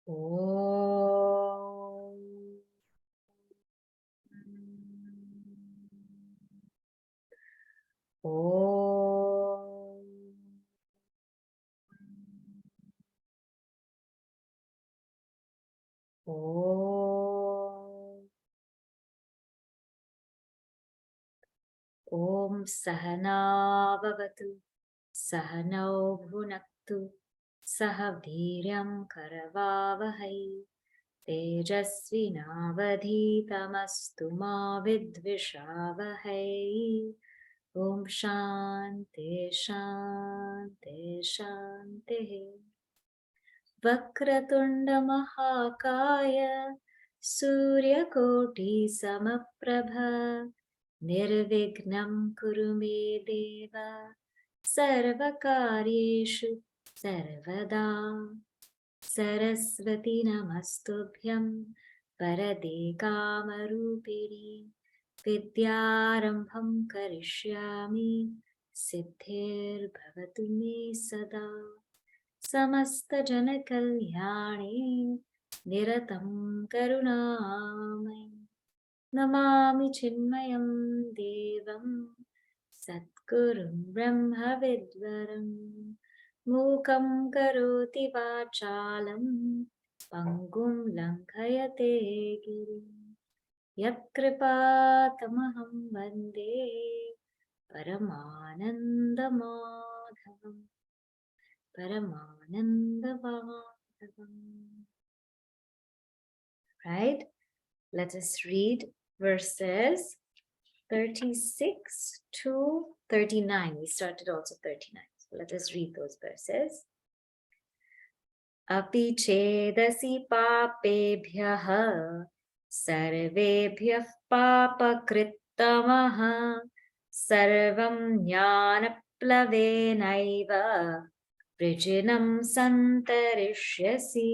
Om. Om. Om. Om Sahana Bhavatu Sahanau Bhunaktu Saha Viryam Karavavahai Tejasvinavadhitamastu ma vidvishavahai. Om Shanti Shanti Shanti. Vakratunda Mahakaya Suryakoti Samaprabha Nirvignam Kurume Deva Sarvakaryeshu Sarvada. Saraswati Namastubhyam Parade Kamarupini Vidyarambham Karishyami Siddhir Bhavatu Me Sada. Samasta Jana Kalyani Niratam Karunamai Namami Chinmayam Devam Satgurum Brahma Vidvaram Mukam Karoti Vachalam Pangum Lankayate Girim Yatkripatamaham Vande Paramanandamadhavam Paramanandavadhavam. Right? Let us read verses 36 to 39. We started also 39. So let us read those verses. Api chedasi papebhyah sarvebhyah papakrittamaha sarvam jnanaplavenaiva vrijinam santarishyasi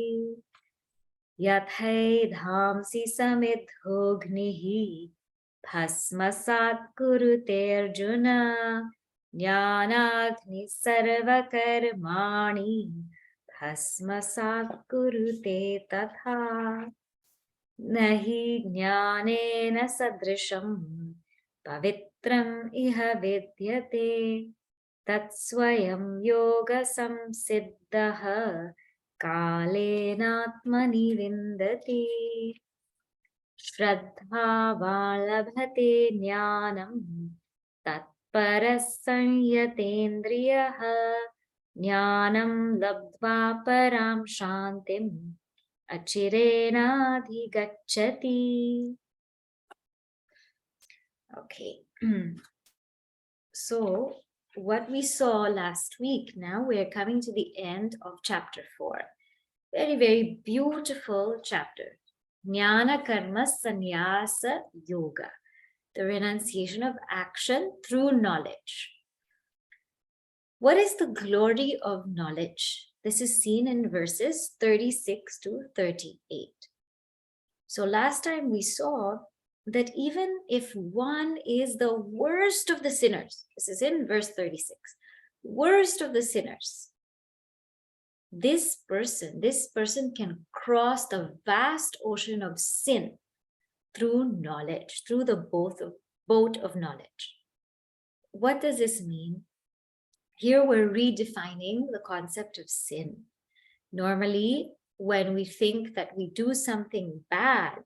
yathai-dhamsi samidhognihi bhasmasat kurute arjuna jnanagni sarvakarmani bhasmasat kurute tatha nahi jnanena sadrisham pavitram iha vidyate tatsvayam yoga samsiddhaha कालेनात्मनि विन्दति श्रद्धा वालभते ज्ञानं तत्परः संयतेन्द्रियः ज्ञानं लब्ध्वा परां शान्तिम् अचिरेणाधिगच्छति. Okay. So what we saw last week, now we are coming to the end of chapter 4. Very, very beautiful chapter. Jnana Karma Sannyasa Yoga. The renunciation of action through knowledge. What is the glory of knowledge? This is seen in verses 36 to 38. So last time we saw that even if one is the worst of the sinners, this is in verse 36, worst of the sinners, this person can cross the vast ocean of sin through knowledge, through the boat of knowledge. What does this mean? Here we're redefining the concept of sin. Normally, when we think that we do something bad,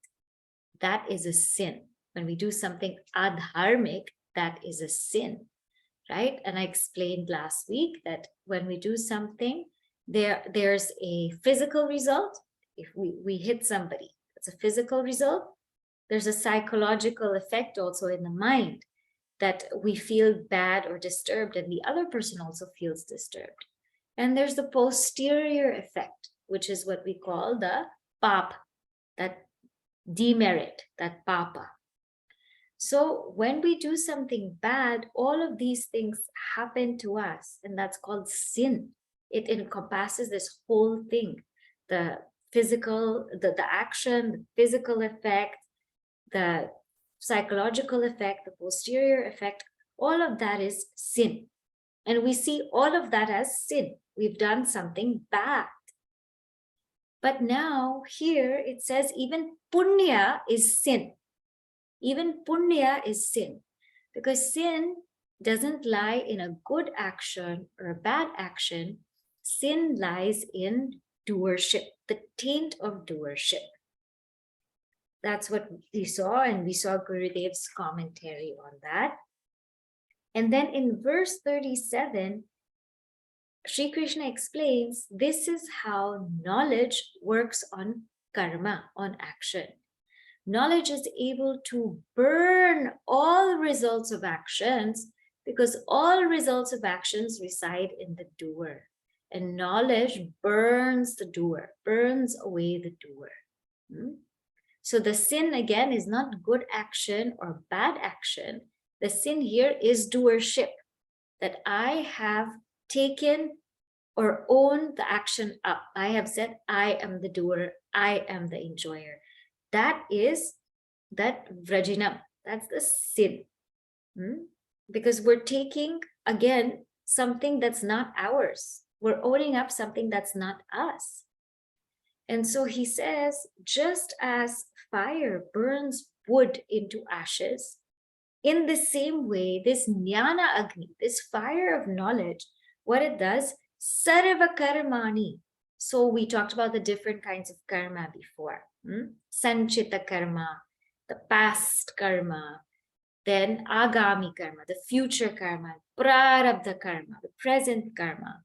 that is a sin. When we do something adharmic, that is a sin, right? And I explained last week that when we do something, there's a physical result. If we hit somebody, it's a physical result. There's a psychological effect also in the mind that we feel bad or disturbed, and the other person also feels disturbed. And there's the posterior effect, which is what we call the pap, that demerit, that papa. So when we do something bad, all of these things happen to us, and that's called sin. It encompasses this whole thing, the physical, the action, the physical effect, the psychological effect, the posterior effect, all of that is sin. And we see all of that as sin. We've done something bad. But now here it says even punya is sin. Even punya is sin. Because sin doesn't lie in a good action or a bad action. Sin lies in doership, the taint of doership. That's what we saw, and we saw Gurudev's commentary on that. And then in verse 37, Sri Krishna explains this is how knowledge works on karma, on action. Knowledge is able to burn all results of actions because all results of actions reside in the doer. And knowledge burns the doer, burns away the doer. So the sin again is not good action or bad action. The sin here is doership, that I have taken or owned the action up. I have said, I am the doer, I am the enjoyer. That is that vrajinam, that's the sin. Because we're taking, again, something that's not ours. We're owning up something that's not us. And so he says, just as fire burns wood into ashes, in the same way, this jnana agni, this fire of knowledge, what it does, sarva karmani. So we talked about the different kinds of karma before. Sanchita karma, the past karma, then agami karma, the future karma, prarabdha karma, the present karma.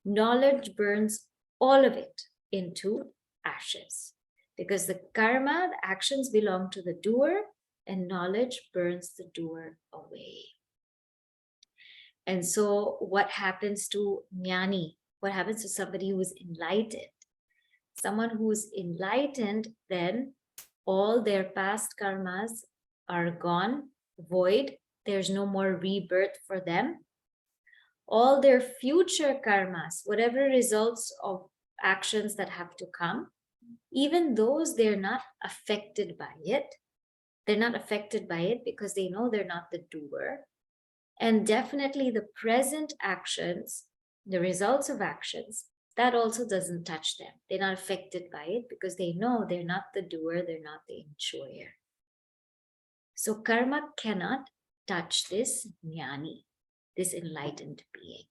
Knowledge burns all of it into ashes. Because the karma, the actions belong to the doer, and knowledge burns the doer away. And so what happens to jnani? What happens to somebody who is enlightened? Someone who is enlightened, then all their past karmas are gone, void. There's no more rebirth for them. All their future karmas, whatever results of actions that have to come, even those, they're not affected by it. They're not affected by it because they know they're not the doer. And definitely the present actions, the results of actions, that also doesn't touch them. They're not affected by it because they know they're not the doer, they're not the enjoyer. So karma cannot touch this jnani, this enlightened being,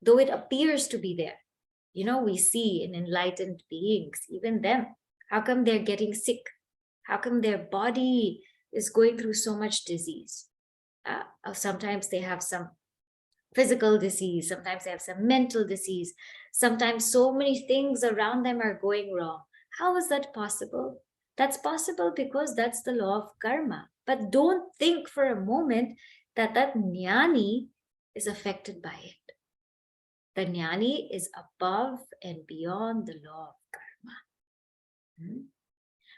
though it appears to be there. You know, we see in enlightened beings, even them, how come they're getting sick? How come their body is going through so much disease? Sometimes they have some physical disease, sometimes they have some mental disease, sometimes so many things around them are going wrong. How is that possible? That's possible because that's the law of karma. But don't think for a moment that that jnani is affected by it. The jnani is above and beyond the law of karma.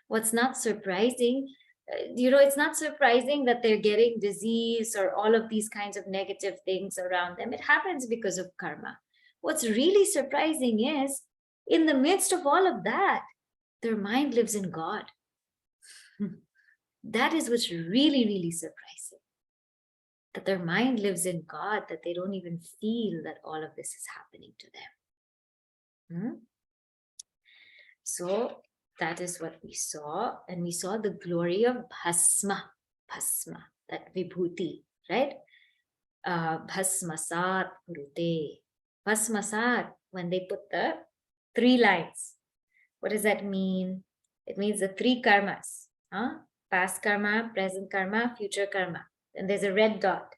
What's not surprising, it's not surprising that they're getting disease or all of these kinds of negative things around them. It happens because of karma. What's really surprising is, in the midst of all of that, their mind lives in God. That is what's really, really surprising. That their mind lives in God, that they don't even feel that all of this is happening to them. So that is what we saw. And we saw the glory of bhasma, that vibhuti, right? Bhasmasat kurute. Bhasmasat, when they put the 3 lines. What does that mean? It means the 3 karmas. Past karma, present karma, future karma. And there's a red dot.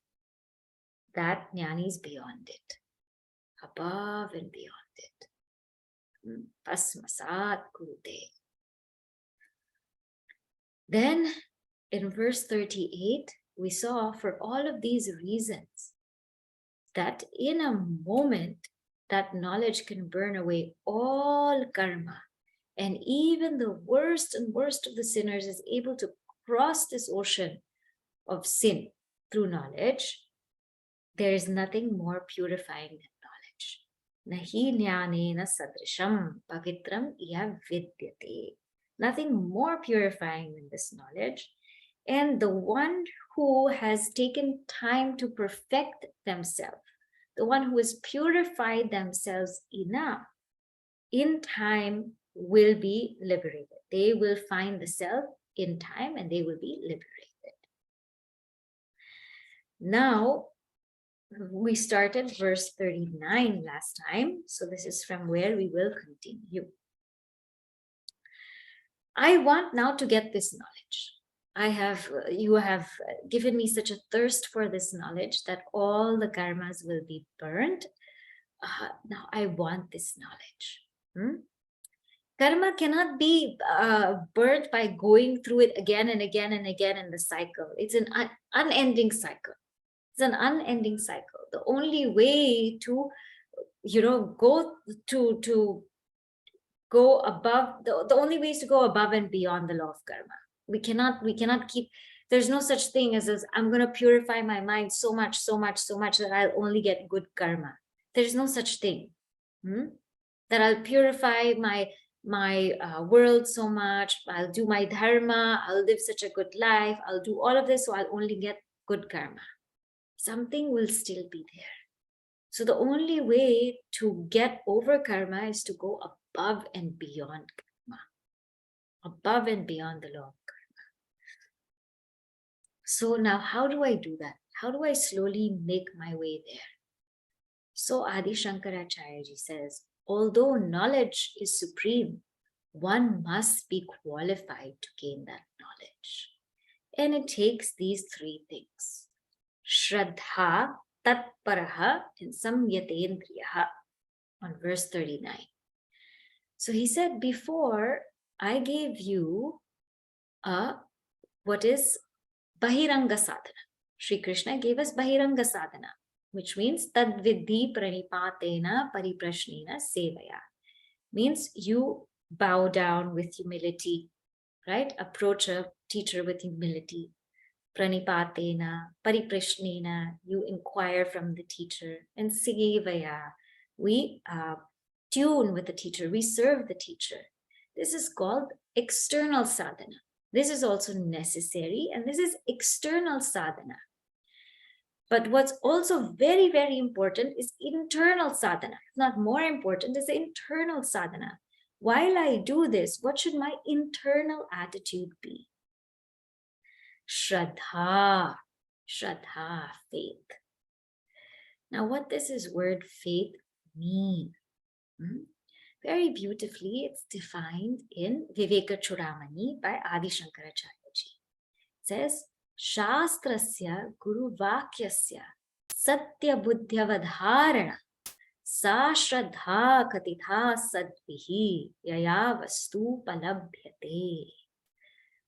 That jnani is beyond it. Above and beyond it. Bhasmasat kurute. Then in verse 38, we saw for all of these reasons that in a moment that knowledge can burn away all karma, and even the worst and worst of the sinners is able to cross this ocean of sin through knowledge. There is nothing more purifying than knowledge. Nahi jnanena sadrisham pavitram iya vidyate. Nothing more purifying than this knowledge. And the one who has taken time to perfect themselves, the one who has purified themselves enough, in time will be liberated. They will find the self in time and they will be liberated. Now, we started verse 39 last time. So this is from where we will continue. I want now to get this knowledge. You have given me such a thirst for this knowledge that all the karmas will be burned. Now I want this knowledge. Karma cannot be burnt by going through it again and again and again in the cycle. It's an unending cycle. It's an unending cycle. The only way to, go above, the only way is to go above and beyond the law of karma. We cannot keep, there's no such thing as I'm going to purify my mind so much that I'll only get good karma. There's no such thing. That I'll purify my world so much, I'll do my dharma, I'll live such a good life, I'll do all of this, so I'll only get good karma. Something will still be there. So the only way to get over karma is to go above and beyond karma, above and beyond the law of karma. So now how do I do that? How do I slowly make my way there? So Adi Shankaracharya ji says, although knowledge is supreme, one must be qualified to gain that knowledge. And it takes these three things. Shraddha, Tatparaha, and Samyatendriyaha, on verse 39. So he said, before I gave you what is Bahiranga Sadhana. Sri Krishna gave us Bahiranga Sadhana, which means Tadvidhi Pranipatena Pariprashnena Sevaya. Means you bow down with humility, right? Approach a teacher with humility. Pranipatena, Pariprashnena, you inquire from the teacher. And Sevaya, we tune with the teacher, we serve the teacher. This is called external sadhana. This is also necessary, and this is external sadhana. But what's also very, very important is internal sadhana. It's not more important, it's internal sadhana. While I do this, what should my internal attitude be? Shraddha, faith. Now, what does this word faith mean? Very beautifully, it's defined in Viveka Chudamani by Adi Shankaracharya ji. It says, Shastrasya Guru Vakyasya Satya Buddhyavadharana Sa Shraddha Katitha Sadvihi Yaya Vastu Palabhyate.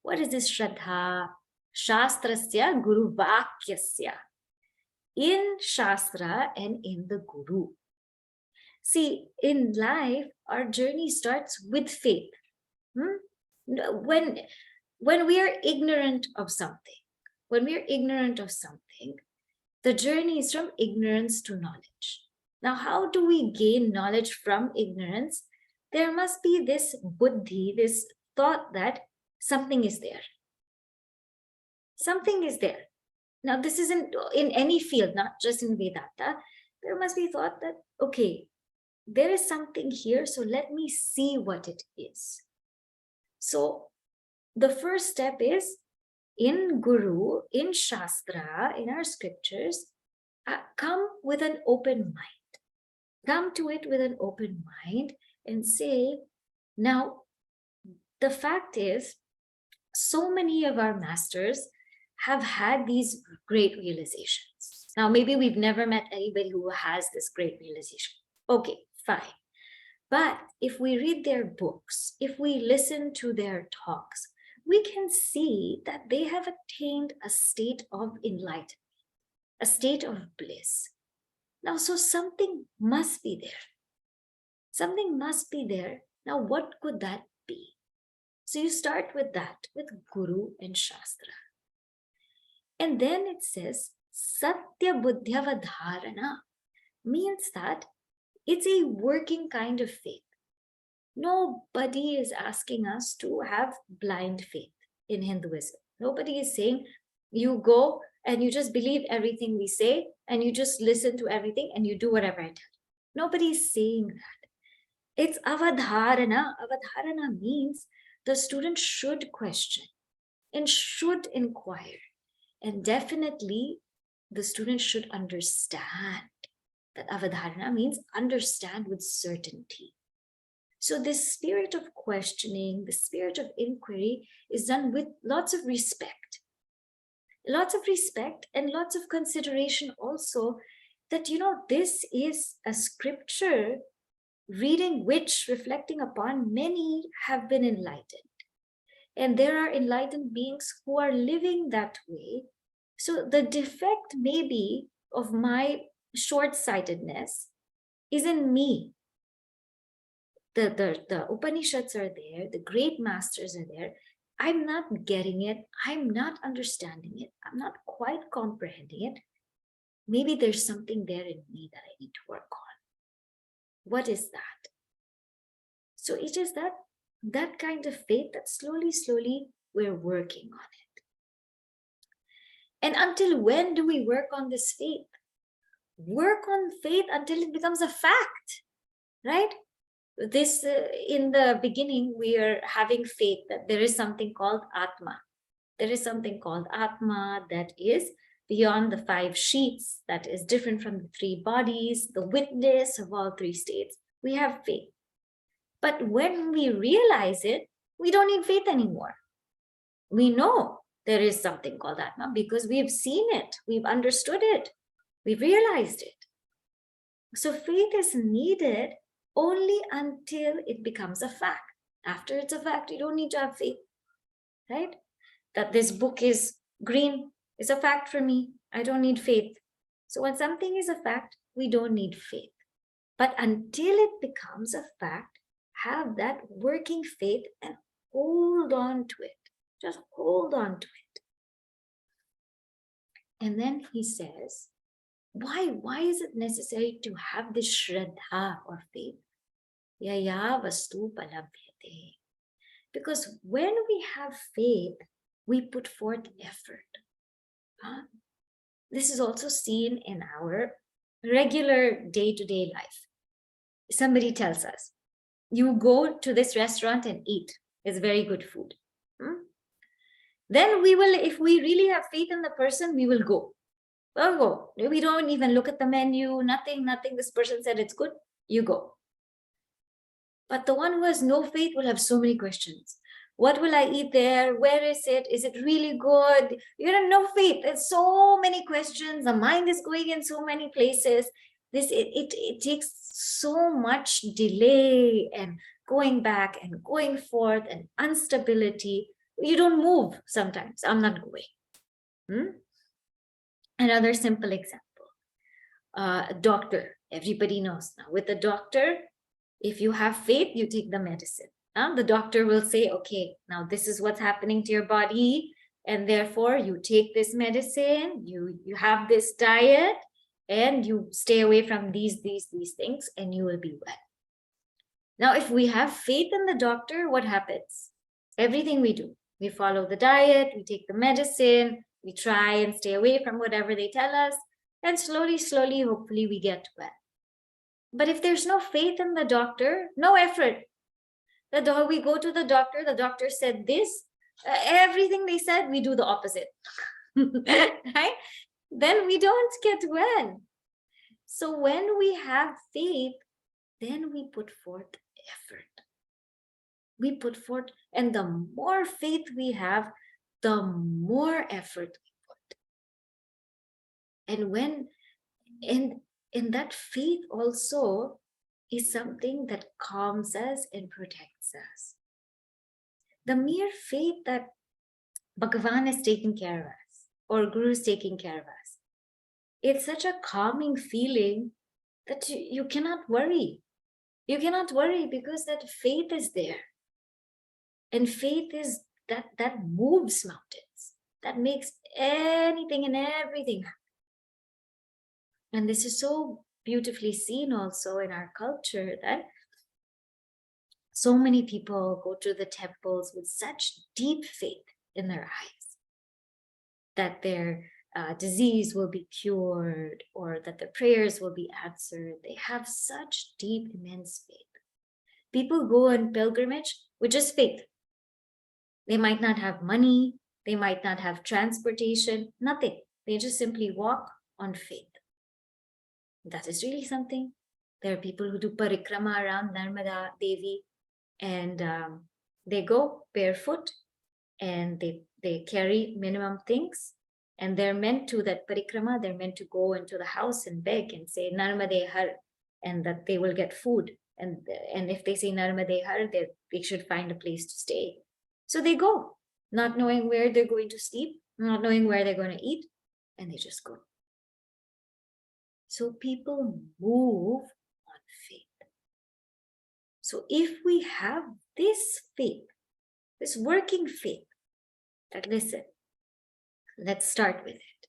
What is this Shraddha? Shastrasya Guru Vakyasya. In Shastra and in the Guru. See, in life, our journey starts with faith. When we are ignorant of something, the journey is from ignorance to knowledge. Now, how do we gain knowledge from ignorance? There must be this buddhi, this thought that something is there. Something is there. Now, this isn't in any field, not just in Vedanta. There must be thought that, okay, there is something here, so let me see what it is. So the first step is in Guru, in Shastra, in our scriptures, come with an open mind. Come to it with an open mind and say, now, the fact is, so many of our masters have had these great realizations. Now, maybe we've never met anybody who has this great realization. Okay, fine. But if we read their books, if we listen to their talks, we can see that they have attained a state of enlightenment, a state of bliss. Now, so something must be there. Something must be there. Now, what could that be? So you start with that, with Guru and Shastra. And then it says, Satya Buddhyavadharana, means that it's a working kind of faith. Nobody is asking us to have blind faith in Hinduism. Nobody is saying you go and you just believe everything we say and you just listen to everything and you do whatever I tell you. Nobody is saying that. It's avadharana. Avadharana means the student should question and should inquire. And definitely the student should understand. That avadharana means understand with certainty. So this spirit of questioning, the spirit of inquiry is done with lots of respect. Lots of respect and lots of consideration also that, this is a scripture reading which, reflecting upon, many have been enlightened. And there are enlightened beings who are living that way. So the defect maybe of my short-sightedness is in me. The Upanishads are there, the great masters are there. I'm not getting it. I'm not understanding it. I'm not quite comprehending it. Maybe there's something there in me that I need to work on. What is that? So it is that kind of faith that slowly we're working on it. And until when do we work on this faith? Work on faith until it becomes a fact, right? This in the beginning, we are having faith that there is something called Atma. There is something called Atma that is beyond the 5 sheets, that is different from the 3 bodies, the witness of all 3 states. We have faith. But when we realize it, we don't need faith anymore. We know there is something called Atma because we've seen it, we've understood it, we've realized it. So faith is needed only until it becomes a fact. After it's a fact, you don't need to have faith, right? That this book is green is a fact for me. I don't need faith. So when something is a fact, we don't need faith. But until it becomes a fact, have that working faith and hold on to it. Just hold on to it. And then he says, why is it necessary to have this shraddha or faith? Yaya vastu palabhyate. Because when we have faith, we put forth effort. This is also seen in our regular day-to-day life. Somebody tells us, you go to this restaurant and eat. It's very good food. Then we will, if we really have faith in the person, we will go. We'll go. We don't even look at the menu, nothing. This person said it's good, you go. But the one who has no faith will have so many questions. What will I eat there? Where is it? Is it really good? You have no faith. There's so many questions. The mind is going in so many places. It takes so much delay and going back and going forth and instability. You don't move sometimes. I'm not going. Another simple example. A doctor. Everybody knows now. With a doctor, if you have faith, you take the medicine. The doctor will say, okay, now this is what's happening to your body, and therefore you take this medicine, you have this diet, and you stay away from these things, and you will be well. Now, if we have faith in the doctor, what happens? Everything we do, we follow the diet, we take the medicine, we try and stay away from whatever they tell us, and slowly, hopefully we get well. But if there's no faith in the doctor, no effort. We go to the doctor said this, everything they said, we do the opposite, right? Then we don't get well. So when we have faith, then we put forth effort. We put forth, and the more faith we have, the more effort we put. And that faith also is something that calms us and protects us. The mere faith that Bhagavan is taking care of us, or Guru is taking care of us, it's such a calming feeling that you cannot worry. You cannot worry because that faith is there. And faith is that moves mountains, that makes anything and everything happen. And this is so beautifully seen also in our culture that so many people go to the temples with such deep faith in their eyes that their disease will be cured or that their prayers will be answered. They have such deep, immense faith. People go on pilgrimage with just faith. They might not have money, they might not have transportation, nothing. They just simply walk on faith. That is really something. There are people who do parikrama around Narmada Devi, and they go barefoot and they carry minimum things, and they're meant to, that parikrama, they're meant to go into the house and beg and say Narmade Har, and that they will get food. And if they say Narmade Har, they should find a place to stay. So they go, not knowing where they're going to sleep, not knowing where they're going to eat, and they just go. So people move on faith. So if we have this faith, this working faith, that listen, let's start with it.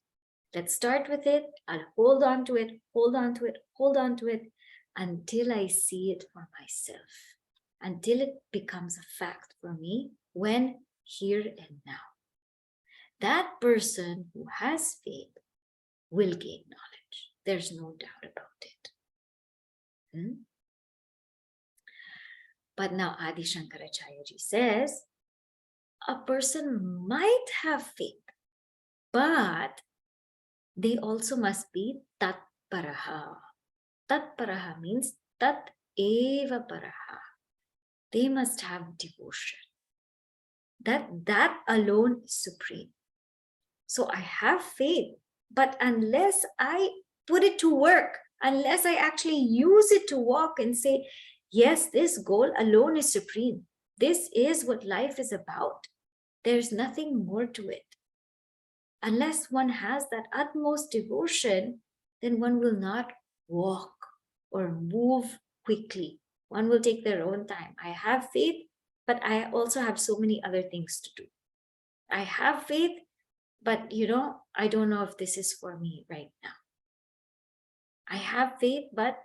Let's start with it. I'll hold on to it, hold on to it, hold on to it until I see it for myself, until it becomes a fact for me, when, here and now. That person who has faith will gain knowledge. There's no doubt about it. But now Adi Shankaracharya ji says, a person might have faith, but they also must be tatparaha. Tatparaha means tat eva paraha. They must have devotion. That alone is supreme. So I have faith, but unless I put it to work, unless I actually use it to walk and say, yes, this goal alone is supreme. This is what life is about. There's nothing more to it. Unless one has that utmost devotion, then one will not walk or move quickly. One will take their own time. I have faith, but I also have so many other things to do. I have faith, but I don't know if this is for me right now. I have faith, but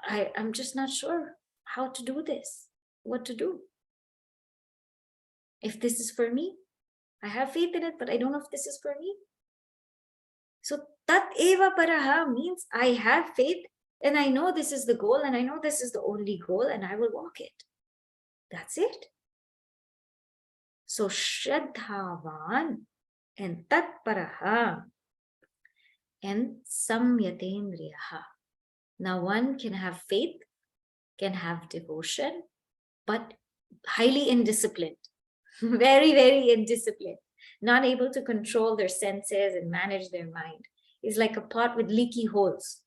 I'm just not sure how to do this, what to do. If this is for me, I have faith in it, but I don't know if this is for me. So tat eva paraha means I have faith and I know this is the goal and I know this is the only goal and I will walk it. That's it. So shraddhavan and tatparaha and samyatendriyaha. Now one can have faith, can have devotion, but highly indisciplined. Very, very indisciplined, not able to control their senses and manage their mind. It's like a pot with leaky holes.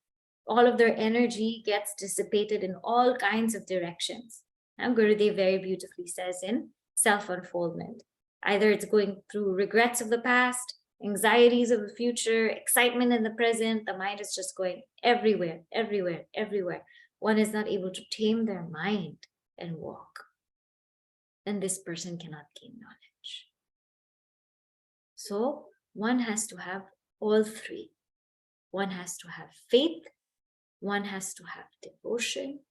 All of their energy gets dissipated in all kinds of directions. And Gurudev very beautifully says in Self-Unfoldment, either it's going through regrets of the past, anxieties of the future, excitement in the present, the mind is just going everywhere, everywhere, everywhere. One is not able to tame their mind and walk. Then this person cannot gain knowledge. So one has to have all three. One has to have faith, one has to have devotion,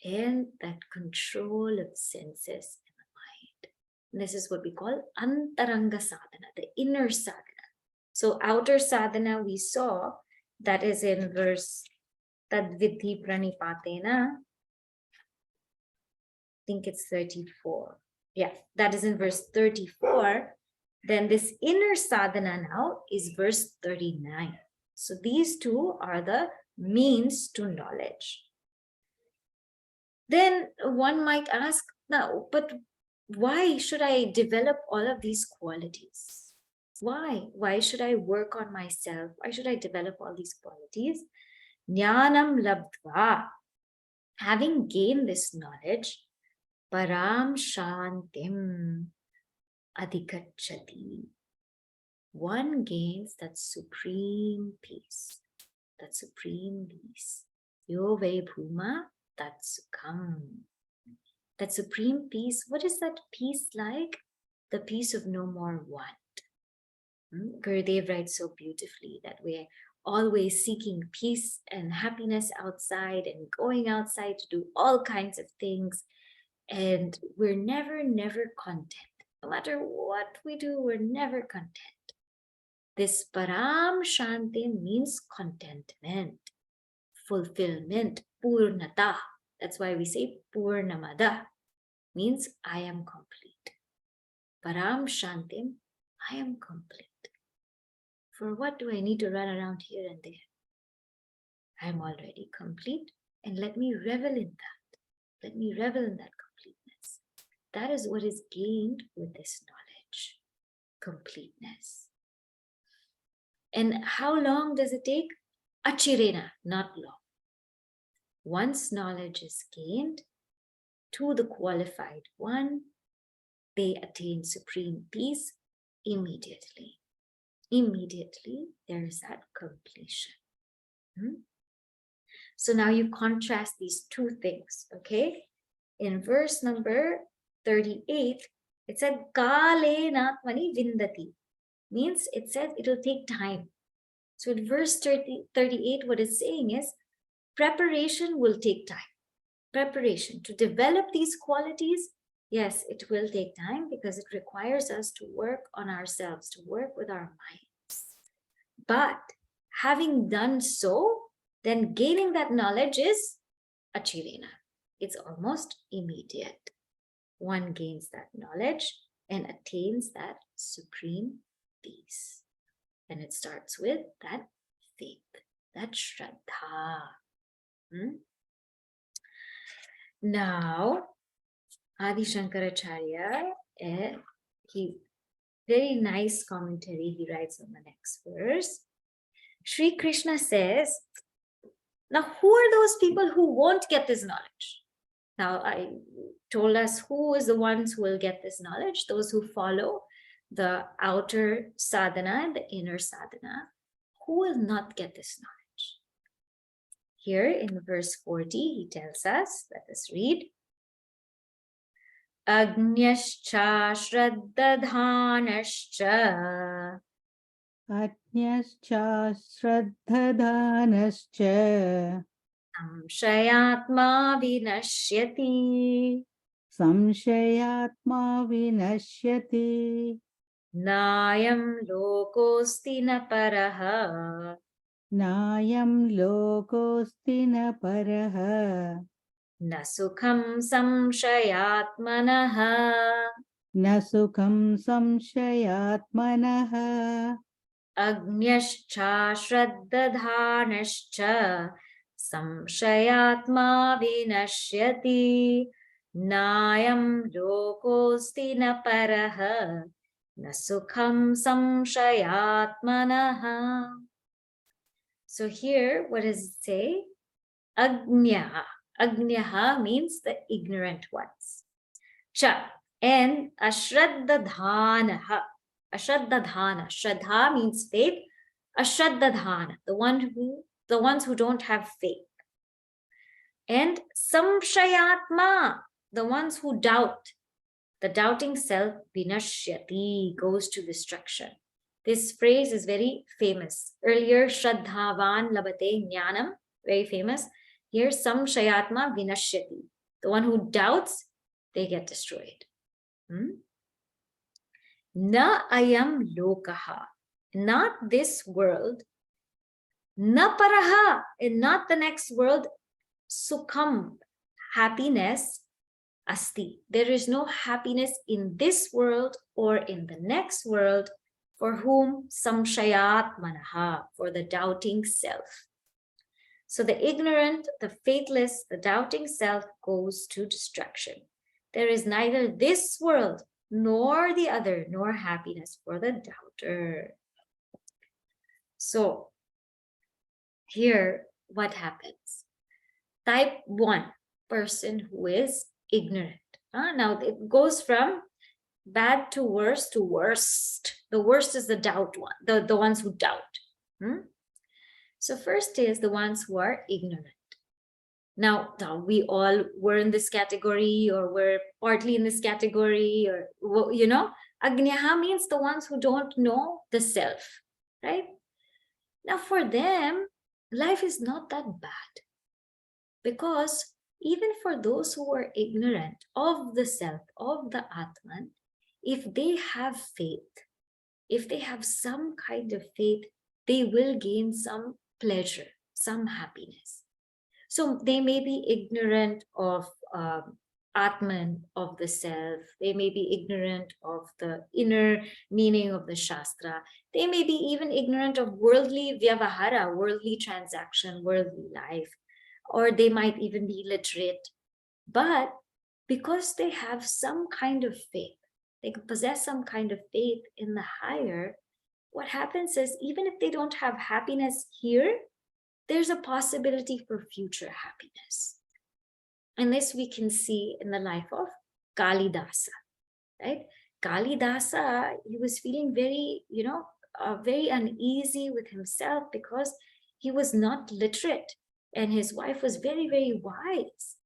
and that control of senses and the mind. And this is what we call antaranga sadhana, the inner sadhana. So outer sadhana we saw, that is in verse Tadvidhi Pranipatena. I think it's 34. Yeah, that is in verse 34. Then this inner sadhana now is verse 39. So these two are the means to knowledge. Then one might ask, now, but why should I develop all of these qualities? Why? Why should I work on myself? Why should I develop all these qualities? Jnanam labdva. Having gained this knowledge, param shantim adhikachati. One gains that supreme peace. That supreme peace. Yo ve bhuma tat sukham. That supreme peace, what is that peace like? The peace of no more want. Gurudev writes so beautifully that we're always seeking peace and happiness outside and going outside to do all kinds of things. And we're never content. No matter what we do, we're never content. This param shanti means contentment, fulfillment, purnata. That's why we say Purnamada, means I am complete. Param Shantim, I am complete. For what do I need to run around here and there? I am already complete, and let me revel in that. Let me revel in that completeness. That is what is gained with this knowledge, completeness. And how long does it take? Achirena, not long. Once knowledge is gained to the qualified one, they attain supreme peace immediately. Immediately, there is that completion. So now you contrast these two things, okay? In verse number 38, it said, Kalenatmani vindati. Means it said it'll take time. So in verse 38, what it's saying is, preparation will take time. Preparation to develop these qualities, yes, it will take time because it requires us to work on ourselves, to work with our minds. But having done so, then gaining that knowledge is achirena. It's almost immediate. One gains that knowledge and attains that supreme peace. And it starts with that faith, that shraddha. Now, Adi Shankaracharya, he very nice commentary he writes on the next verse. Sri Krishna says, now who are those people who won't get this knowledge? Now I told us who is the ones who will get this knowledge, those who follow the outer sadhana and the inner sadhana. Who will not get this knowledge? Here in verse 40, he tells us, let us read. Agnyascha shraddadhanascha. Ajñascha shraddhadanascha. Samshayatma vinashyati. Samshayatma vinashyati. Nayam lokosti na paraha. Nayam lokosti na paraha. Na sukham samshayatmanaha. Na sukham samshayatmanaha. Agnyascha shraddadhanascha. Samshayatma vinashyati. Nayam lokosti na paraha. Na sukham samshayatmanaha. So here, what does it say? Agnya. Agnya means the ignorant ones. Cha. And ashraddadhanaha. Ashraddadhana. Shraddha means faith. Ashraddadhana. The ones who don't have faith. And samshayatma. The ones who doubt. The doubting self, vinashyati, goes to destruction. This phrase is very famous. Earlier, Shraddhavan labate jnanam, very famous. Here, samshayatma vinashyati. The one who doubts, they get destroyed. Na ayam lokaha. Not this world. Na paraha. And not the next world. Sukham. Happiness. Asti. There is no happiness in this world or in the next world for whom samshayat manaha, for the doubting self. So the ignorant, the faithless, the doubting self goes to destruction. There is neither this world nor the other, nor happiness for the doubter. So here, what happens? Type 1, person who is ignorant. Now it goes from bad to worse to worst. The worst is the doubt one, the ones who doubt. So first is the ones who are ignorant. Now we all were in this category, or we're partly in this category, or Agnya means the ones who don't know the self, right? Now for them, life is not that bad, because even for those who are ignorant of the self, of the Atman, if they have faith, if they have some kind of faith, they will gain some pleasure, some happiness. So they may be ignorant of Atman, of the self. They may be ignorant of the inner meaning of the Shastra. They may be even ignorant of worldly vyavahara, worldly transaction, worldly life. Or they might even be literate. But because they have some kind of faith, they possess some kind of faith in the higher, what happens is even if they don't have happiness here, there's a possibility for future happiness. And this we can see in the life of Kalidasa, right? Kalidasa, he was feeling very, very uneasy with himself because he was not literate and his wife was very, very wise.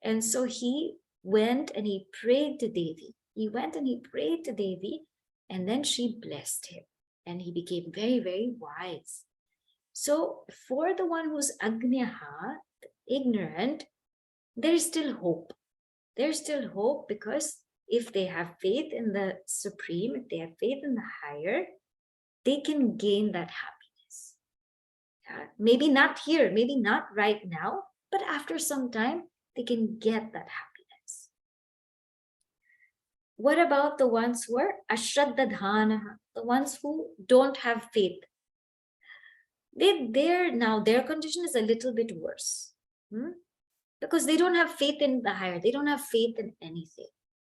And so he went and he prayed to Devi. He went and he prayed to Devi, and then she blessed him and he became very, very wise. So for the one who's Agniyaha, ignorant, there is still hope. There's still hope because if they have faith in the Supreme, if they have faith in the higher, they can gain that happiness. Yeah? Maybe not here, maybe not right now, but after some time, they can get that happiness. What about the ones who are ashraddadhana, the ones who don't have faith? Their condition is a little bit worse. Because they don't have faith in the higher. They don't have faith in anything.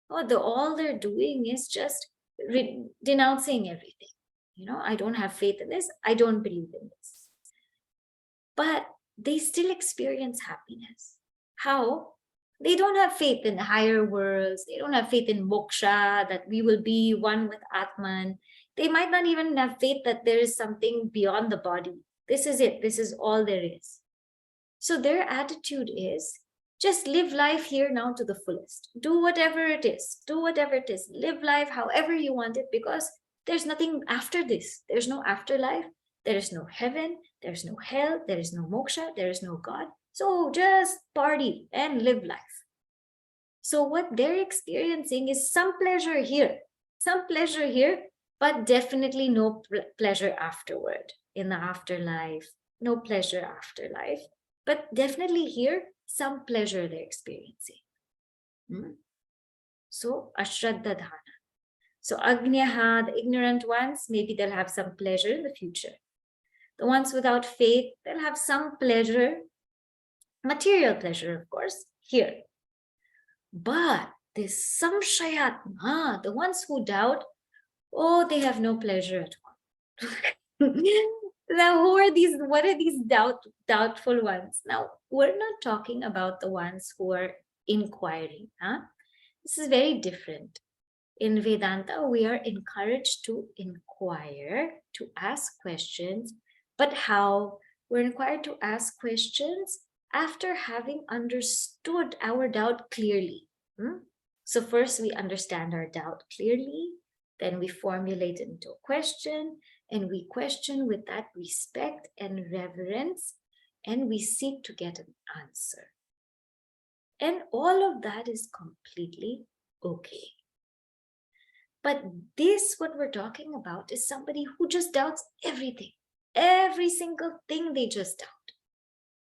All they're doing is just denouncing everything. I don't have faith in this. I don't believe in this. But they still experience happiness. How? They don't have faith in the higher worlds. They don't have faith in moksha, that we will be one with Atman. They might not even have faith that there is something beyond the body. This is it. This is all there is. So their attitude is, just live life here now to the fullest. Do whatever it is. Do whatever it is. Live life however you want it, because there's nothing after this. There's no afterlife. There is no heaven. There's no hell. There is no moksha. There is no God. So just party and live life. So what they're experiencing is some pleasure here, but definitely no pleasure afterward, in the afterlife. No pleasure afterlife. But definitely here, some pleasure they're experiencing. So, ashraddadhana. So, agniyaha, the ignorant ones, maybe they'll have some pleasure in the future. The ones without faith, they'll have some pleasure, material pleasure, of course, here. But this samshayatma, the ones who doubt, they have no pleasure at all. Now, what are these doubtful ones? Now, we're not talking about the ones who are inquiring. This is very different. In Vedanta, we are encouraged to inquire, to ask questions. But how? We're required to ask questions after having understood our doubt clearly. So first we understand our doubt clearly, then we formulate it into a question, and we question with that respect and reverence, and we seek to get an answer. And all of that is completely okay. But this, what we're talking about, is somebody who just doubts everything. Every single thing they just doubt.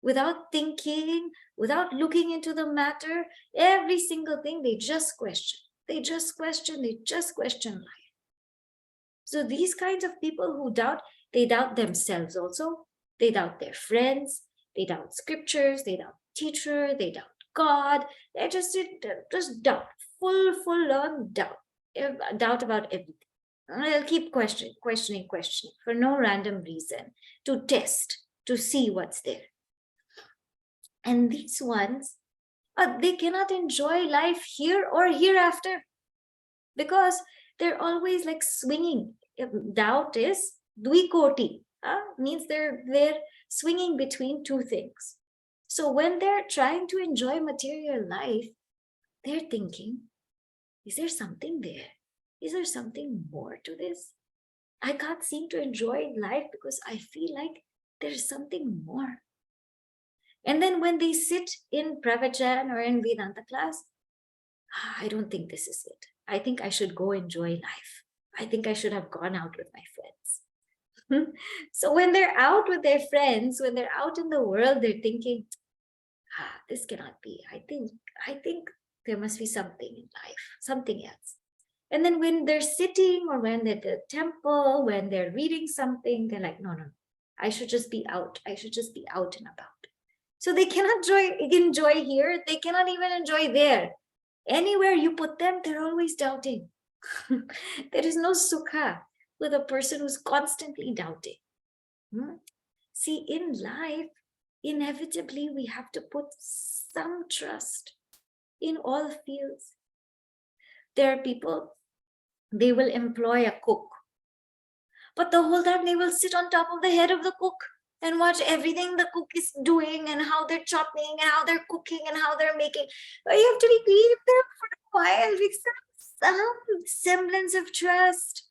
Without thinking, without looking into the matter, every single thing they just question. They just question life. So these kinds of people who doubt, they doubt themselves also. They doubt their friends. They doubt scriptures. They doubt teacher. They doubt God. They just doubt. Full on doubt. Doubt about everything. And they'll keep questioning for no random reason, to test, to see what's there. And these ones, they cannot enjoy life here or hereafter, because they're always like swinging. Doubt is dvikoti, means they're swinging between two things. So when they're trying to enjoy material life, they're thinking, is there something there? Is there something more to this? I can't seem to enjoy life because I feel like there's something more. And then when they sit in Pravachana or in Vedanta class, I don't think this is it. I think I should go enjoy life. I think I should have gone out with my friends. So when they're out with their friends, when they're out in the world, they're thinking, this cannot be. I think there must be something in life, something else. And then when they're sitting or when they're at the temple, when they're reading something, they're like, no, I should just be out. I should just be out and about. So they cannot enjoy here. They cannot even enjoy there. Anywhere you put them, they're always doubting. There is no sukha with a person who's constantly doubting. See, in life, inevitably, we have to put some trust in all fields. There are people, they will employ a cook, but the whole time they will sit on top of the head of the cook and watch everything the cook is doing and how they're chopping and how they're cooking and how they're making. But you have to leave them for a while with some semblance of trust.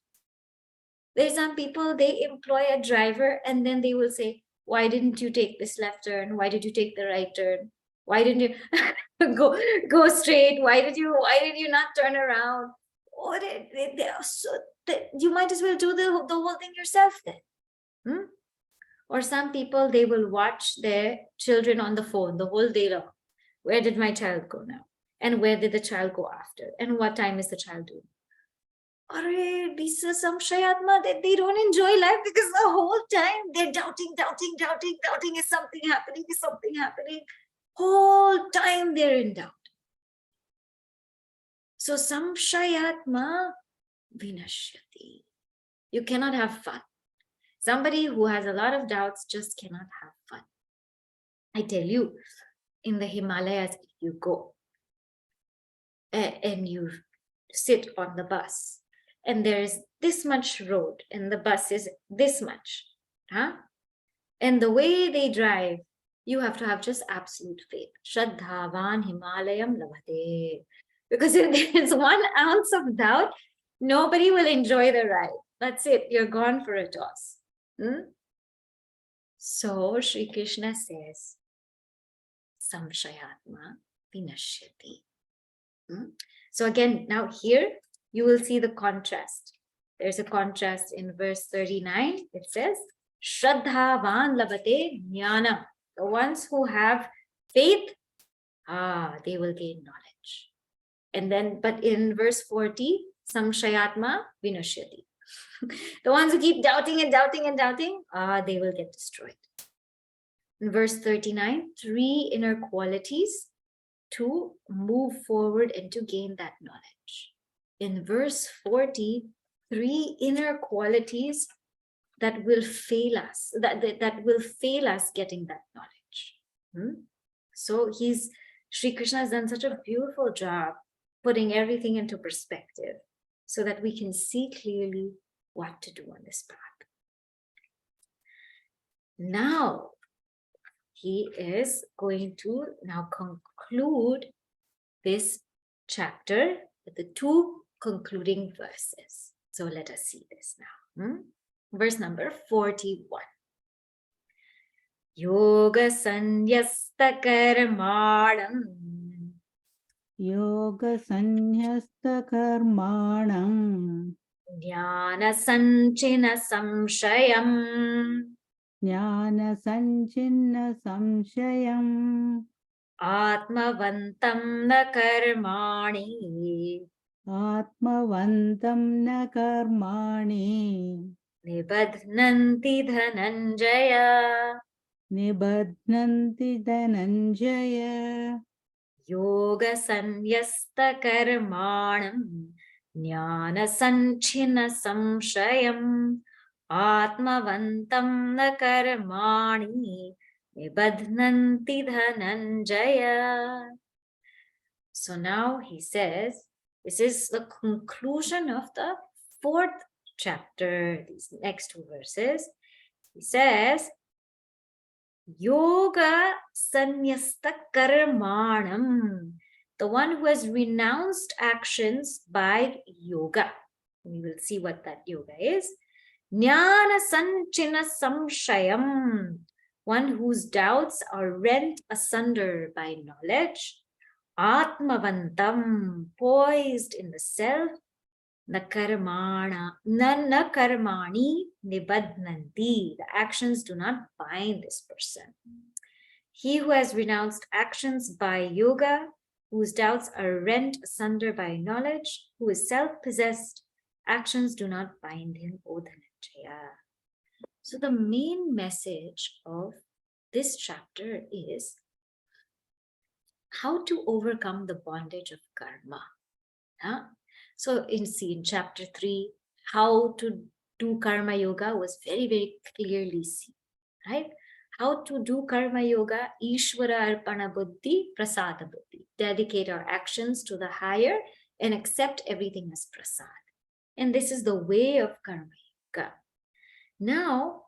There's some people, they employ a driver and then they will say, why didn't you take this left turn? Why did you take the right turn? Why didn't you go straight? Why did you not turn around? Or you might as well do the whole thing yourself then. Or some people, they will watch their children on the phone the whole day long. Where did my child go now? And where did the child go after? And what time is the child doing? Arre, these are some shayatma that they don't enjoy life because the whole time they're doubting. Is something happening? Whole time they're in doubt. So some shayatma vinashyati. You cannot have fun. Somebody who has a lot of doubts just cannot have fun. I tell you, in the Himalayas, if you go and you sit on the bus, and there's this much road, and the bus is this much, and the way they drive, you have to have just absolute faith. Shraddhavan Himalayam Labhate. Because if there's 1 ounce of doubt, nobody will enjoy the ride. That's it. You're gone for a toss. So Sri Krishna says, Samshayatma vinashyati. So again, now here you will see the contrast. There's a contrast in verse 39. It says, Shraddhavan labhate jnana. The ones who have faith, they will gain knowledge. And then, but in verse 40, Samshayatma vinashyati. The ones who keep doubting, they will get destroyed. In verse 39, 3 inner qualities to move forward and to gain that knowledge. In verse 40, 3 inner qualities that will fail us, that will fail us getting that knowledge. So Sri Krishna has done such a beautiful job putting everything into perspective so that we can see clearly what to do on this path. Now, he is going to now conclude this chapter with the 2 concluding verses. So let us see this now. Verse number 41. Yoga sanyasta karmanam. Yoga sanyasta karmanam. Jnana sanchina samshayam. Jnana sanchinna samshayam. Atmavantam na karmani. Atmavantam na karmani. Nibadhnanti dhananjaya. Nibadhnanti dhananjaya. Yoga sanyasta karmanam. Jnana sanchina samshayam. Atmavantam na karmani. Nibadhnanti dhananjaya. So now he says, this is the conclusion of the 4th chapter, these next 2 verses. He says, Yoga sanyasta karmanam, the one who has renounced actions by yoga. We will see what that yoga is. Jnana sanchina samshayam, one whose doubts are rent asunder by knowledge. Atmavantam, poised in the self. Na karmani nibadhnanti, the actions do not bind this person. He who has renounced actions by yoga, whose doubts are rent asunder by knowledge, who is self-possessed, actions do not bind him, O Dhananjaya. So the main message of this chapter is how to overcome the bondage of karma. Huh? So in chapter 3, how to do karma yoga was very, very clearly seen, right? How to do karma yoga, Ishvara Arpana Buddhi, Prasada Buddhi. Dedicate our actions to the higher and accept everything as prasad. And this is the way of karma yoga. Now,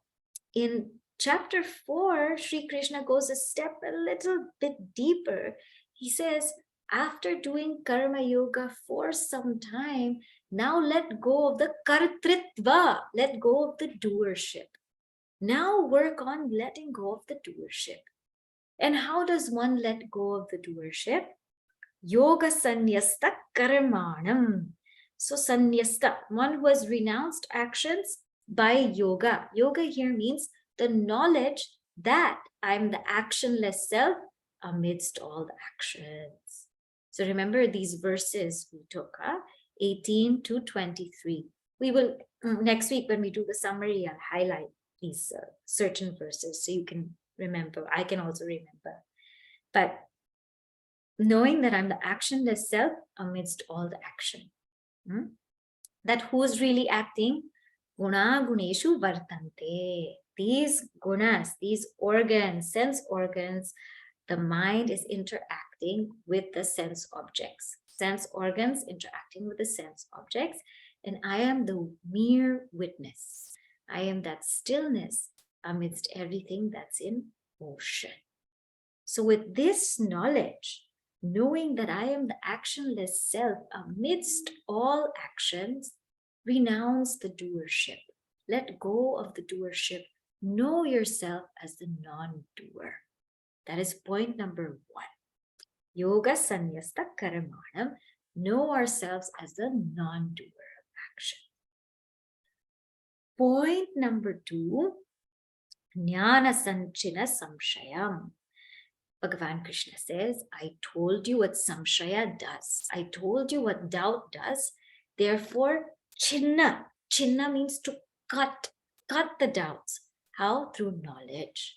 in chapter 4, Sri Krishna goes a step a little bit deeper. He says, after doing karma yoga for some time, now let go of the kartritva, let go of the doership. Now work on letting go of the doership. And how does one let go of the doership? Yoga sannyasta karmanam. So sannyasta, one who has renounced actions by yoga. Yoga here means the knowledge that I'm the actionless self amidst all the actions. So remember these verses we took, 18 to 23. We will, next week when we do the summary, I'll highlight these certain verses so you can remember. I can also remember. But knowing that I'm the actionless self amidst all the action. That who's really acting? Guna guneshu vartante. These gunas, these organs, sense organs, the mind is interacting with the sense objects. Sense organs interacting with the sense objects. And I am the mere witness. I am that stillness amidst everything that's in motion. So with this knowledge, knowing that I am the actionless self amidst all actions, renounce the doership. Let go of the doership. Know yourself as the non-doer. That is point number 1. Yoga sannyasta karamanam. Know ourselves as the non-doer of action. Point number 2, jnana sanchina samshayam. Bhagavan Krishna says, I told you what samshaya does. I told you what doubt does. Therefore, chinna. Chinna means to cut the doubts. How? Through knowledge.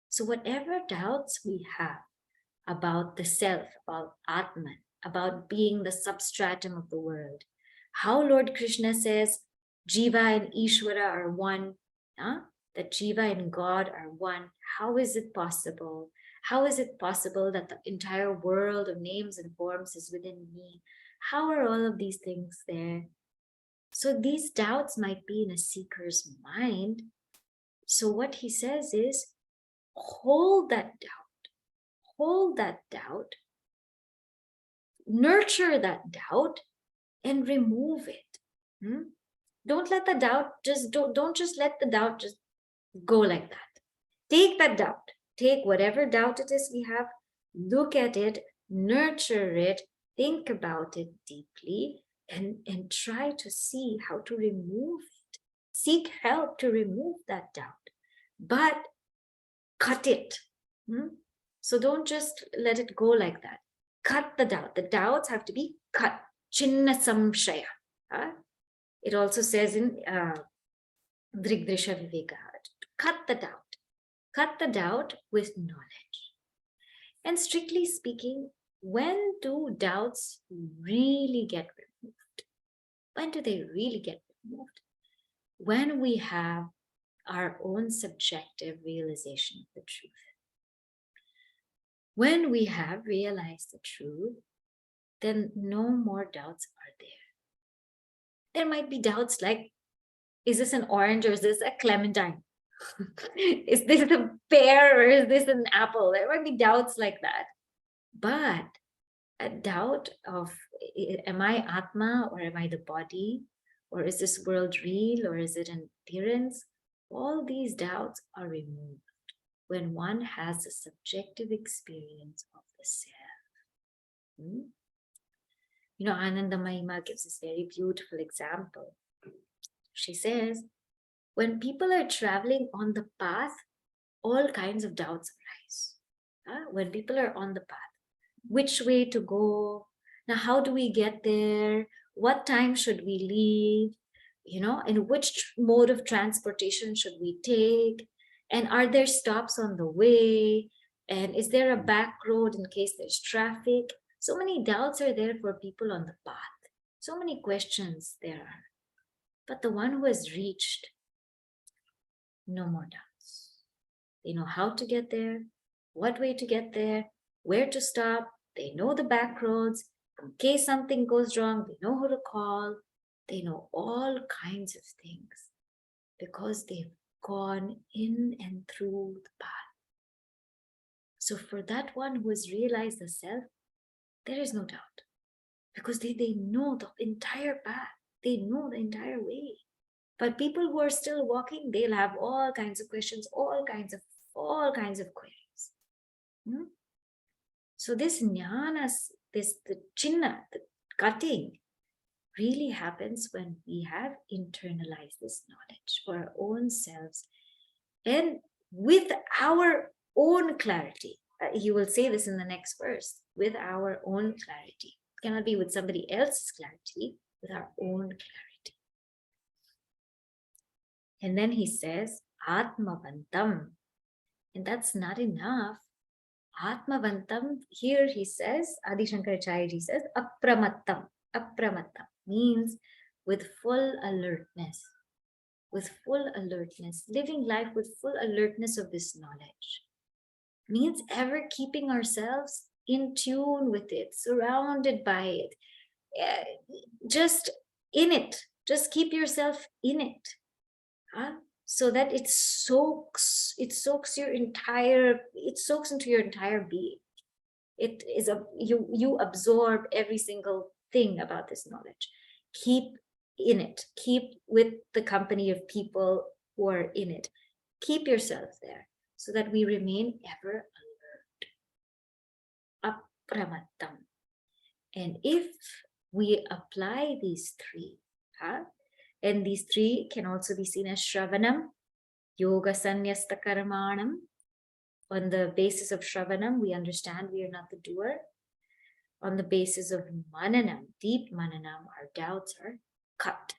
So whatever doubts we have about the self, about Atman, about being the substratum of the world, how Lord Krishna says, Jiva and Ishvara are one, that Jiva and God are one. How is it possible? How is it possible that the entire world of names and forms is within me? How are all of these things there? So these doubts might be in a seeker's mind. So what he says is, hold that doubt, nurture that doubt, and remove it. Don't let the doubt don't just let the doubt just go like that. Take that doubt. Take whatever doubt it is we have, look at it, nurture it, think about it deeply, and try to see how to remove it. Seek help to remove that doubt, but cut it. So don't just let it go like that. Cut the doubt. The doubts have to be cut. Chinna samshaya. It also says in Drigdrisha Viveka, cut the doubt. Cut the doubt with knowledge. And strictly speaking, when do doubts really get removed? When do they really get removed? When we have our own subjective realization of the truth. When we have realized the truth, then no more doubts are there. There might be doubts like, is this an orange or is this a clementine? Is this a pear or is this an apple? There might be doubts like that. But a doubt of, am I Atma or am I the body? Or is this world real or is it an appearance? All these doubts are removed when one has a subjective experience of the self. Ananda Mahima gives this very beautiful example. She says, when people are traveling on the path, all kinds of doubts arise. when people are on the path, which way to go. Now, how do we get there? What time should we leave? And which mode of transportation should we take? And are there stops on the way? And is there a back road in case there's traffic? So many doubts are there for people on the path. So many questions there are. But the one who has reached, no more doubts. They know how to get there, what way to get there, where to stop. They know the back roads. In case something goes wrong, they know who to call. They know all kinds of things because they've gone in and through the path. So for that one who has realized the self, there is no doubt because they know the entire path. They know the entire way. But people who are still walking, they'll have all kinds of questions, all kinds of queries. So this jnana, the chinna, the cutting, really happens when we have internalized this knowledge for our own selves and with our own clarity. You will say this in the next verse, with our own clarity. It cannot be with somebody else's clarity, with our own clarity. And then he says, Atmavantam. And that's not enough. Atmavantam, here he says, Adi Shankaracharya says, Apramattam. Apramattam means with full alertness. With full alertness. Living life with full alertness of this knowledge. Means ever keeping ourselves in tune with it, surrounded by it. Just in it. Just keep yourself in it. So that it soaks into your entire being. It is you absorb every single thing about this knowledge. Keep in it. Keep with the company of people who are in it. Keep yourself there so that we remain ever alert. Apramattam. And if we apply these three, and these three can also be seen as Shravanam, Yoga Sanyasta Karmanam. On the basis of Shravanam, we understand we are not the doer. On the basis of Mananam, deep Mananam, our doubts are cut.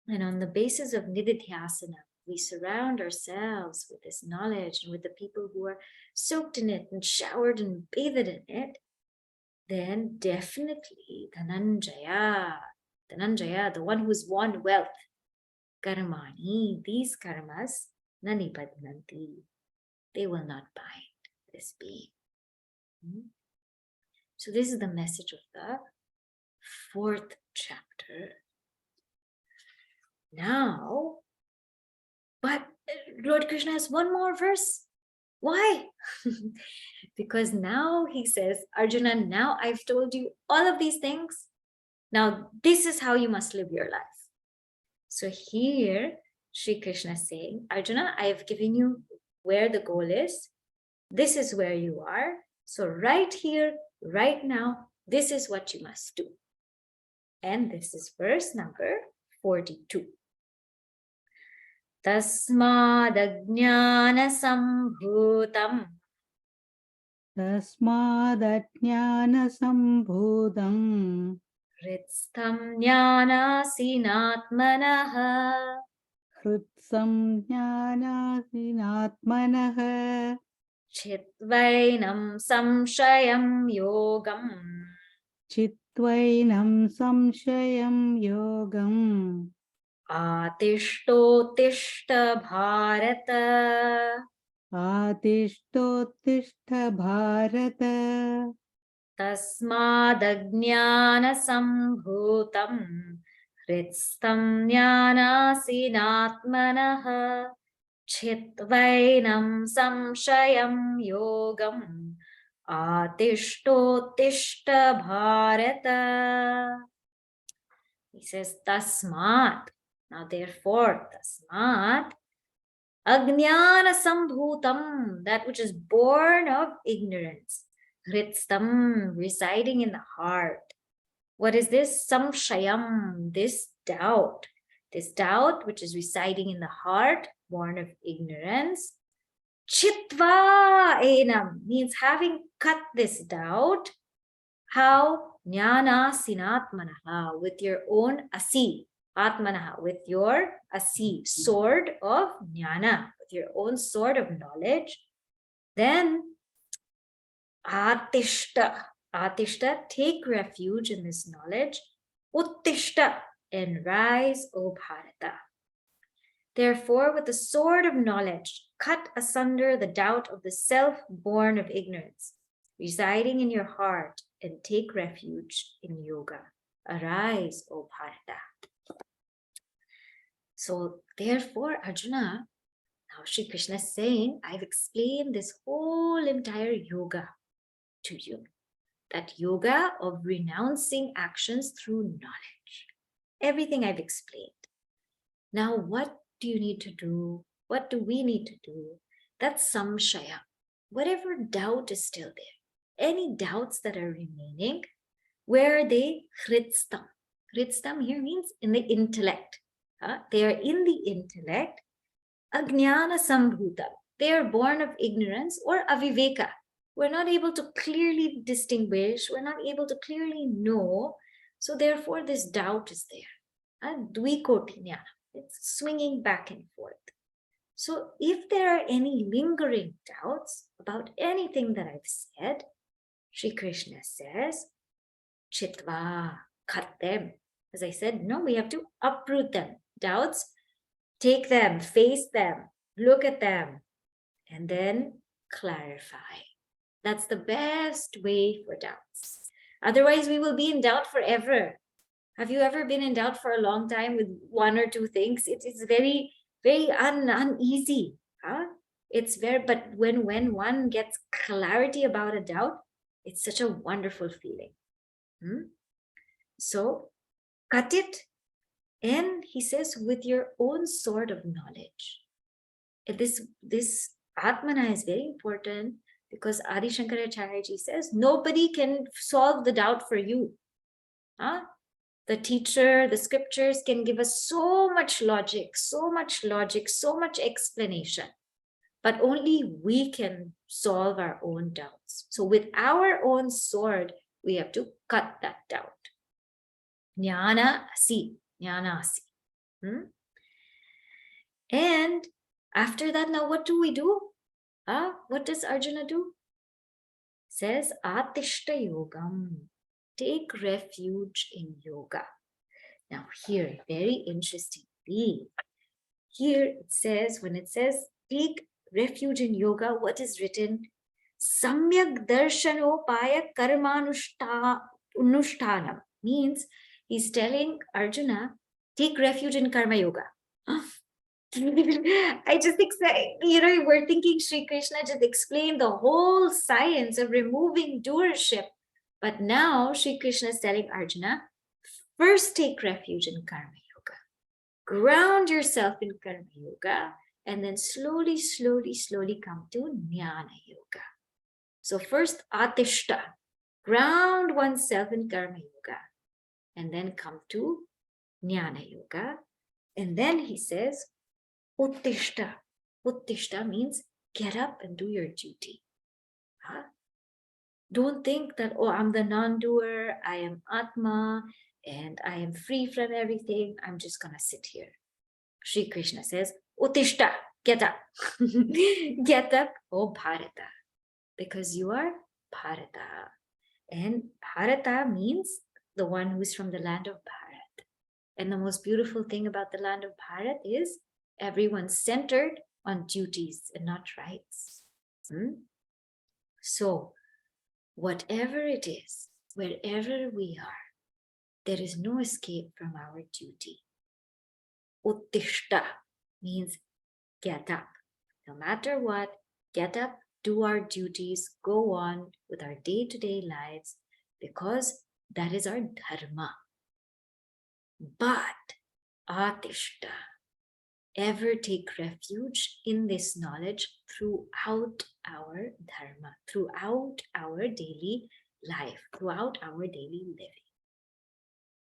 And on the basis of Nididhyasana, we surround ourselves with this knowledge and with the people who are soaked in it and showered and bathed in it. Then definitely Dhananjaya, the one who's won wealth, Karmani, these karmas, Nanibadnanti, they will not bind this being. So this is the message of the 4th chapter. Now, but Lord Krishna has one more verse. Why? Because now he says, Arjuna, now I've told you all of these things. Now this is how you must live your life. So here, Sri Krishna is saying, Arjuna, I have given you where the goal is. This is where you are. So right here, right now, this is what you must do. And this is verse number 42. Tasmadajnana sambhutam. Tasmadajnana sambhutam. Hritstam jnanasinatmanaha. Hritsam jnanasinatmanaha. Chitvainam samshayam yogam. Chitvainam samshayam yogam. Atishtottishta bharata. Atishtottishta bharata. Tasmadajnana sambhutam. Hritstam jnanasinatmanaha. Chitvainam samshayam yogam. Atishtottishta bharata. He says, Tasmat. Now therefore, Tasmat. Ajnana sambhutam. That which is born of ignorance. Hritstam. Residing in the heart. What is this? Samshayam. This doubt. This doubt which is residing in the heart, born of ignorance. Chitva, Swadhyaya means having cut this doubt. How? Jnana sinatmanaha, with your own asi. Atmanaha, with your asi, sword of jnana, with your own sword of knowledge. Then atishta, atishta, take refuge in this knowledge. Uttishta, and rise, O Bharata. Therefore, with the sword of knowledge, cut asunder the doubt of the self born of ignorance, residing in your heart, and take refuge in yoga. Arise, O Bharata. So, therefore, Arjuna, now Shri Krishna is saying, I've explained this whole entire yoga to you. That yoga of renouncing actions through knowledge. Everything I've explained. Now, what do you need to do? What do we need to do? That's samshaya. Whatever doubt is still there, any doubts that are remaining, where are they? Hritstam. Hritstam here means in the intellect. They are in the intellect. Ajnana sambhutam. They are born of ignorance or aviveka. We're not able to clearly distinguish. We're not able to clearly know. So therefore, this doubt is there. Dvikoti jnana. It's swinging back and forth. So if there are any lingering doubts about anything that I've said, Shri Krishna says, chitva, cut them. As I said, no, we have to uproot them. Doubts, take them, face them, look at them, and then clarify. That's the best way for doubts. Otherwise, we will be in doubt forever. Have you ever been in doubt for a long time with one or two things? It is very, very uneasy. It's very, but when one gets clarity about a doubt, it's such a wonderful feeling. So, cut it. And he says, with your own sword of knowledge. This Atmana is very important because Adi Shankaracharya ji says, nobody can solve the doubt for you. The teacher, the scriptures can give us so much logic, so much explanation. But only we can solve our own doubts. So with our own sword, we have to cut that doubt. Jnana asi. And after that, now what do we do? What does Arjuna do? Says, atishta yogam. Take refuge in yoga. Now here, very interestingly, here it says, when it says, take refuge in yoga, what is written? Samyak darshanopaya karmanushtanam. Means he's telling Arjuna, take refuge in karma yoga. I just we're thinking Sri Krishna just explained the whole science of removing doership. But now Sri Krishna is telling Arjuna, first take refuge in karma yoga. Ground yourself in karma yoga, and then slowly come to jnana yoga. So first atishta, ground oneself in karma yoga, and then come to jnana yoga. And then he says, uttishta. Uttishta means get up and do your duty. Don't think that, oh, I'm the non-doer, I am Atma, and I am free from everything. I'm just going to sit here. Shri Krishna says, uttishta, get up. Get up, oh Bharata, because you are Bharata. And Bharata means the one who is from the land of Bharat. And the most beautiful thing about the land of Bharat is everyone's centered on duties and not rights. So, whatever it is, wherever we are, there is no escape from our duty. Uttishta means get up. No matter what, get up, do our duties, go on with our day-to-day lives, because that is our dharma. But atishta, ever take refuge in this knowledge throughout our dharma, throughout our daily life, throughout our daily living.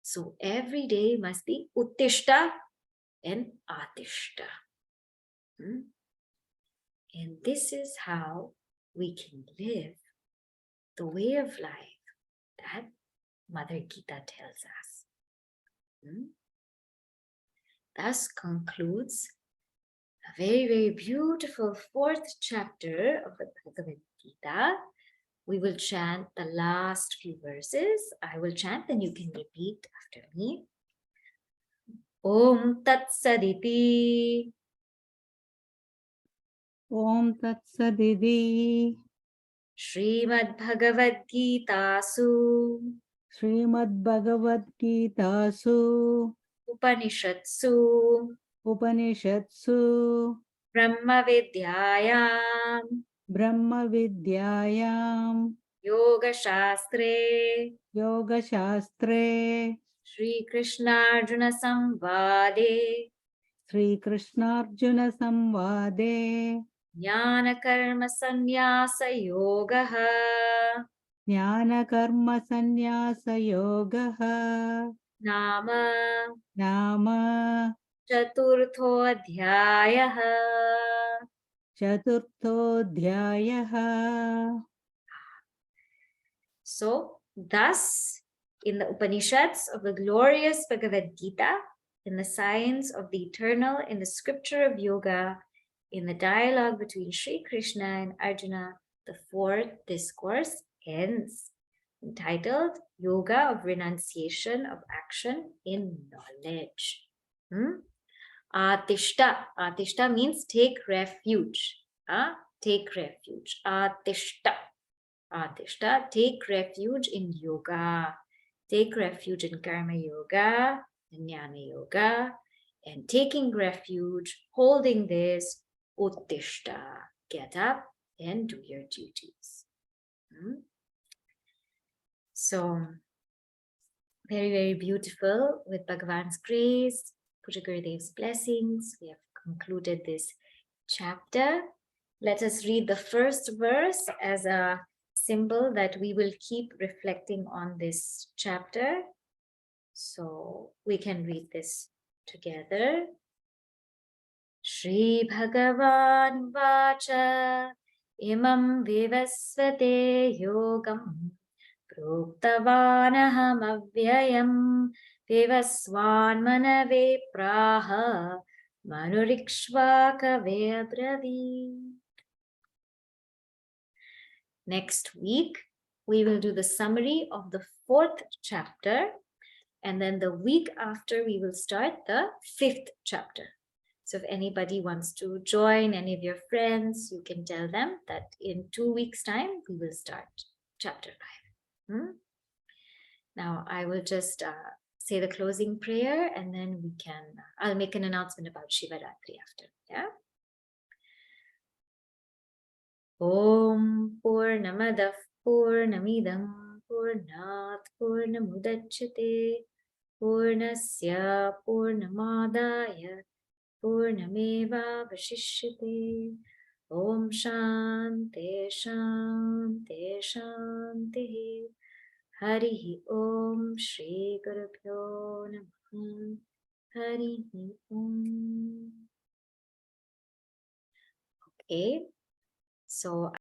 So every day must be uttishta and atishta. And this is how we can live the way of life that Mother Gita tells us. Thus concludes a very, very beautiful fourth chapter of the Bhagavad Gita. We will chant the last few verses. I will chant, then you can repeat after me. Om Tat Saditi. Om Tat Saditi. Srimad Bhagavad Gita Su. Srimad Bhagavad Gita Su. Upanishatsu. Upanishatsu. Brahma Vidyayam. Brahma Vidyayam. Yoga Shastre. Yoga Shastre. Shri Krishna Arjuna Samvade. Sri Krishna Arjuna Samvade. Jnana Karma Sannyasa Yogaha. Jnana Karma Sannyasa Yogaha. Nama Nama Chaturtho Adhyayaha. Chaturthodhyayaha. So, thus, in the Upanishads of the glorious Bhagavad Gita, in the science of the eternal, in the scripture of yoga, in the dialogue between Sri Krishna and Arjuna, the fourth discourse ends, entitled Yoga of Renunciation of Action in Knowledge. Atishta. Atishta means take refuge. Take refuge. Atishta. Atishta, take refuge in yoga. Take refuge in karma yoga, jnana yoga, and taking refuge, holding this, uttishta, get up and do your duties. So, very, very beautiful. With Bhagavan's grace, Puja Gurudev's blessings, we have concluded this chapter. Let us read the first verse as a symbol that we will keep reflecting on this chapter. So we can read this together. Shri Bhagavan Vacha Imam Vivasvate Yogam Proktavanaham Avyayam Vivasvan Manave Praha Manurikshvaka Vebravi. Next week, we will do the summary of the fourth chapter. And then the week after, we will start the fifth chapter. So if anybody wants to join, any of your friends, you can tell them that in 2 weeks' time, we will start chapter 5. Now, I will just say the closing prayer, and then I'll make an announcement about Shivaratri after. Yeah. Om Purnamadah Purnamidam Purnat Purnamudachyate Purnasya Purnamadaya Purnameva Vashishyate. Om Shanti Shanti Shanti. Harihi Om Shri Gurubhyo Namaha. Harihi Om. Okay. So